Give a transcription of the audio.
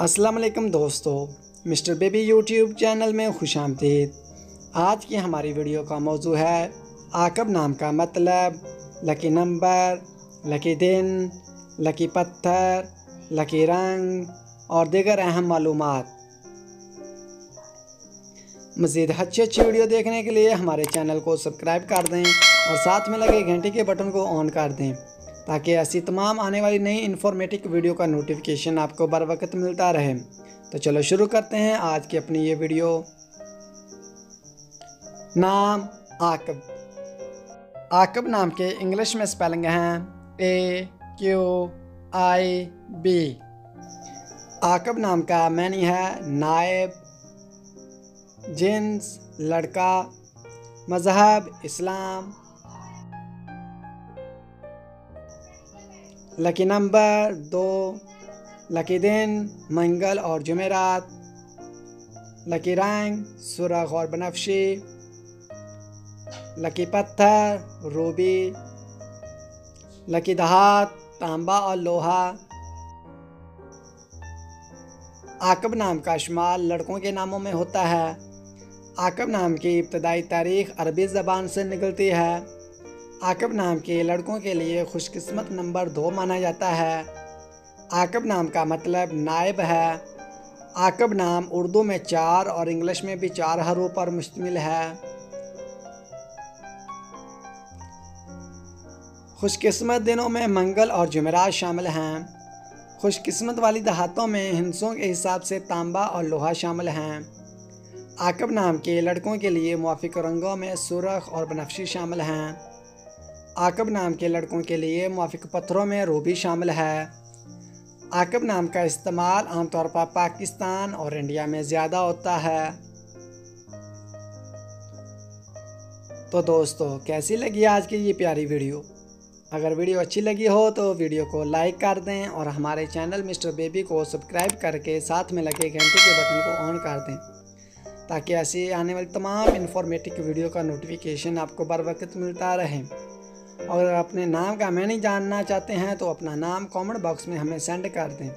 अस्सलाम वालेकुम दोस्तों, मिस्टर बेबी यूट्यूब चैनल में खुश आमदीद। आज की हमारी वीडियो का मौजू है आकब नाम का मतलब, लकी नंबर, लकी दिन, लकी पत्थर, लकी रंग और दीगर अहम मालूमात। मज़ीद अच्छी वीडियो देखने के लिए हमारे चैनल को सब्सक्राइब कर दें और साथ में लगे घंटे के बटन को ऑन कर दें ताकि ऐसी तमाम आने वाली नई इन्फॉर्मेटिव वीडियो का नोटिफिकेशन आपको बर वक्त मिलता रहे। तो चलो शुरू करते हैं आज की अपनी ये वीडियो। नाम आकब। आकब नाम के इंग्लिश में स्पेलिंग हैं AQIB। आकब नाम का मैनी है नायब, जिन्स लड़का, मज़हब इस्लाम, लकी नंबर 2, लकी दिन मंगल और जुमेरात, लकी रंग सुर्ख और बनफशी, लकी पत्थर रूबी, लकी धात तांबा और लोहा। आकब नाम का शुमार लड़कों के नामों में होता है। आकब नाम की इब्तदाई तारीख़ अरबी ज़बान से निकलती है। आकब नाम के लड़कों के लिए खुशकिस्मत नंबर 2 माना जाता है। आकब नाम का मतलब नायब है। आकब नाम उर्दू में 4 और इंग्लिश में भी 4 हरूफ पर मुश्तमिल है। खुशकिस्मत दिनों में मंगल और जुमेरात शामिल हैं। खुशकिस्मत वाली दहातों में हिंसों के हिसाब से तांबा और लोहा शामिल हैं। आकब नाम के लड़कों के लिए मुवाफिक रंगों में सुर्ख और बनफशी शामिल हैं। आकब नाम के लड़कों के लिए मुवाफिक पत्थरों में रूबी शामिल है। आकब नाम का इस्तेमाल आमतौर पर पाकिस्तान और इंडिया में ज़्यादा होता है। तो दोस्तों, कैसी लगी आज की ये प्यारी वीडियो? अगर वीडियो अच्छी लगी हो तो वीडियो को लाइक कर दें और हमारे चैनल मिस्टर बेबी को सब्सक्राइब करके साथ में लगे घंटे के बटन को ऑन कर दें ताकि ऐसी आने वाली तमाम इन्फॉर्मेटिव वीडियो का नोटिफिकेशन आपको बर वक्त मिलता रहे। और अपने नाम का मैनी जानना चाहते हैं तो अपना नाम कमेंट बॉक्स में हमें सेंड कर दें।